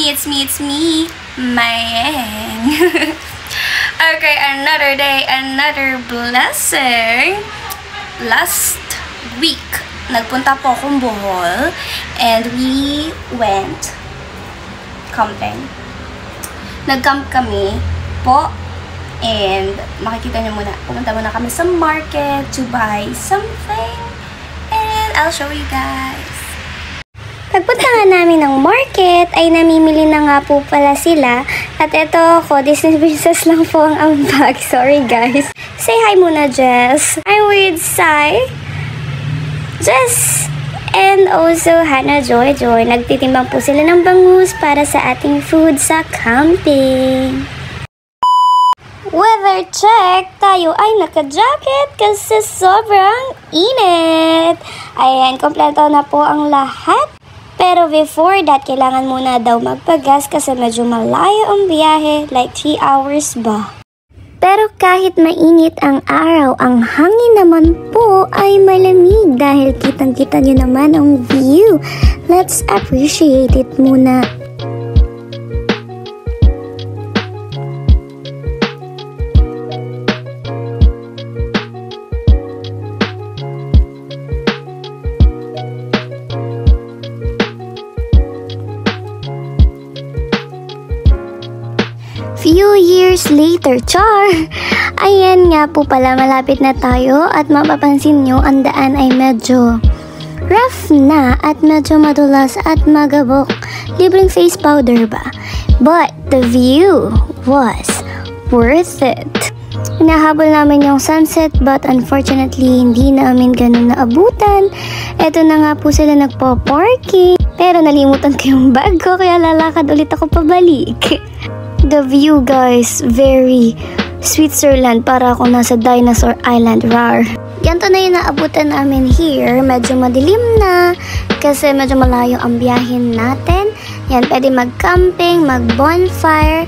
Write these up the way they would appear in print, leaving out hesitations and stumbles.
It's me, Mayeng. Okay, another day, another blessing. Last week, nagpunta po akong Bohol and we went camping. Nag-camp kami po and makikita niyo muna, pumunta muna kami sa market to buy something and I'll show you guys. Pagpunta nga namin ng market, ay namimili na nga po pala sila. At ito ako, Disney Princess lang po ang bag. Sorry guys. Say hi muna, Jess. I'm with Sai, Jess, and also Hannah Joy. Nagtitimbang po sila ng bangus para sa ating food sa camping. Weather check! Tayo ay naka-jacket kasi sobrang init. Ayan, kompleto na po ang lahat. Pero before that, kailangan muna daw magpagas kasi medyo malayo ang biyahe, like 3 hours ba. Pero kahit mainit ang araw, ang hangin naman po ay malamig dahil kitang-kita nyo naman ang view. Let's appreciate it muna. Few years later, char! Ayan nga po pala, malapit na tayo at mapapansin nyo, ang daan ay medyo rough na at medyo madulas at magabok. Libreng face powder ba? But the view was worth it. Hinahabol namin yung sunset but unfortunately hindi namin ganun naabutan. Eto na nga po sila nagpo-parking. Pero nalimutan ko yung bag ko kaya lalakad ulit ako pabalik. The view guys, very Switzerland, para ako nasa Dinosaur Island, rar. Ganito na yung naabutan namin here, medyo madilim na kasi medyo malayo ang biyahin natin. Yan, pwede mag-camping, mag-bonfire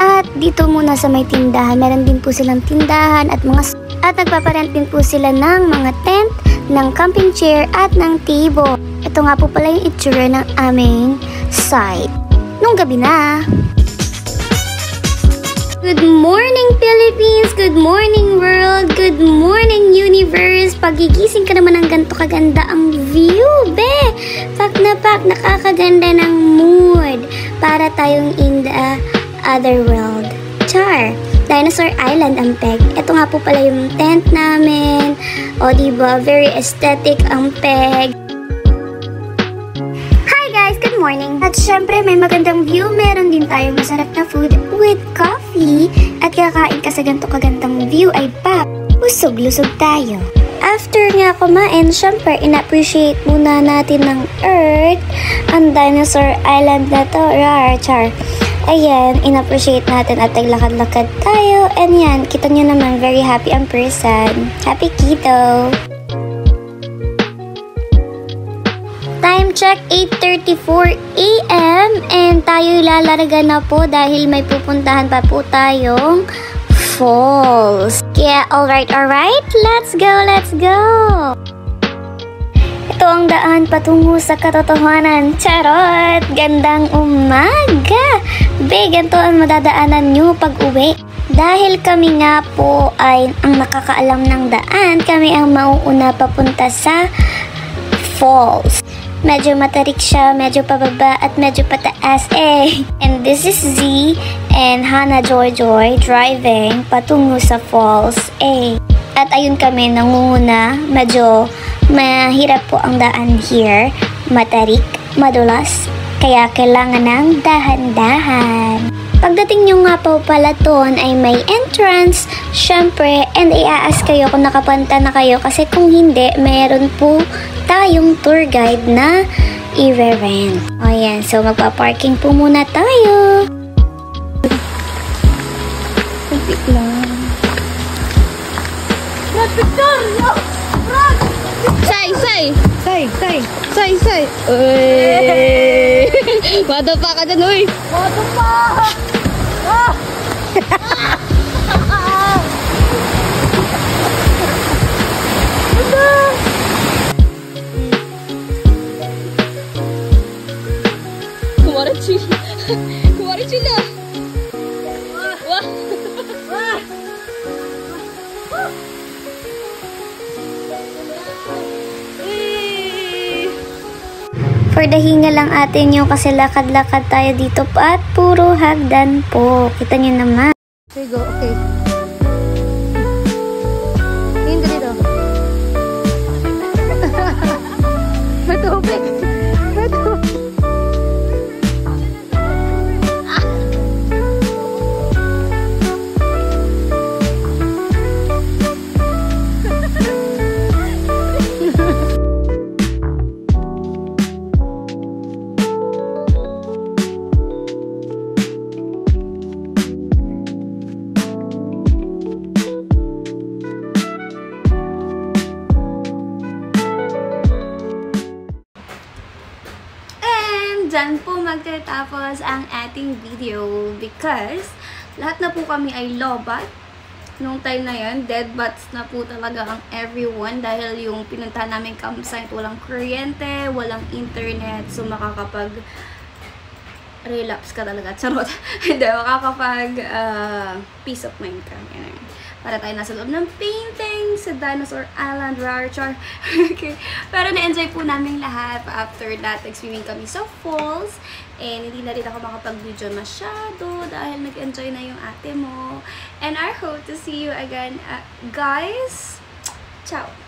at dito muna sa may tindahan, meron din po silang tindahan at nagpaparent din po sila ng mga tent, ng camping chair at ng table. Ito nga po pala yung itsura ng aming site nung gabi na. Good morning Philippines! Good morning world! Good morning universe! Pagigising ka naman ng ganito kaganda ang view, be! Pak na pak, nakakaganda ng mood para tayong in the other world. Char! Dinosaur Island ang peg. Ito nga po pala yung tent namin. O diba, very aesthetic ang peg. Good morning. At syempre may magandang view, meron din tayong masarap na food with coffee. At kakain ka sa ganito kagandang view ay pa, busog-lusog tayo. After nga kumain, syempre in-appreciate muna natin ng Earth, ang Dinosaur Island na to, rar, char. Ayan, in-appreciate natin at naglakad-lakad tayo. And yan, kita nyo naman, very happy ang person. Happy keto. Time check, 8:34 AM and tayo lalarga na po dahil may pupuntahan pa po tayong falls. Kaya alright, let's go! Ito ang daan patungo sa katotohanan. Charot! Gandang umaga! Be, ganito ang madadaanan nyo pag uwi. Dahil kami nga po ay ang nakakaalam ng daan, kami ang mauuna papunta sa falls. Medyo matarik siya, medyo pababa at medyo pataas eh. And this is Z and Hannah Joy driving patungo sa falls eh. At ayun kami nangunguna, medyo mahirap po ang daan here. Matarik, madulas, kaya kailangan ng dahan-dahan. Pagdating nyo nga po pala doon ay may entrance, syempre, and i-ask kayo kung nakapanta na kayo kasi kung hindi, meron po tayong tour guide na i-rent. O yan, so magpa-parking po muna tayo. Kapit lang. Say! Uy! Wado pa ka dyan, uy! Wado pa! Ah! Kumarin sila. Kumarin sila. Wah! For the hinga lang atin yung kasi lakad-lakad tayo dito at puro hagdan po. Kita nyo naman. Okay, go. Okay. Hindi dito. May tubig. May tubig. Diyan po magtatapos ang ating video because lahat na po kami ay lobat. Nung time na yan, dead bats na po talaga ang everyone dahil yung pinunta namin campsite, walang kuryente, walang internet, so makakapag relapse ka talaga. Charot. Hindi, makakapag peace of mind ka. Para tayo nasa loob ng painting sa Dinosaur Island, Rarchar. Okay. Pero na-enjoy po namin lahat. After that, nag-swimming kami sa falls. And hindi na rin ako makapag-video masyado dahil nag-enjoy na yung ate mo. And I hope to see you again, guys. Ciao!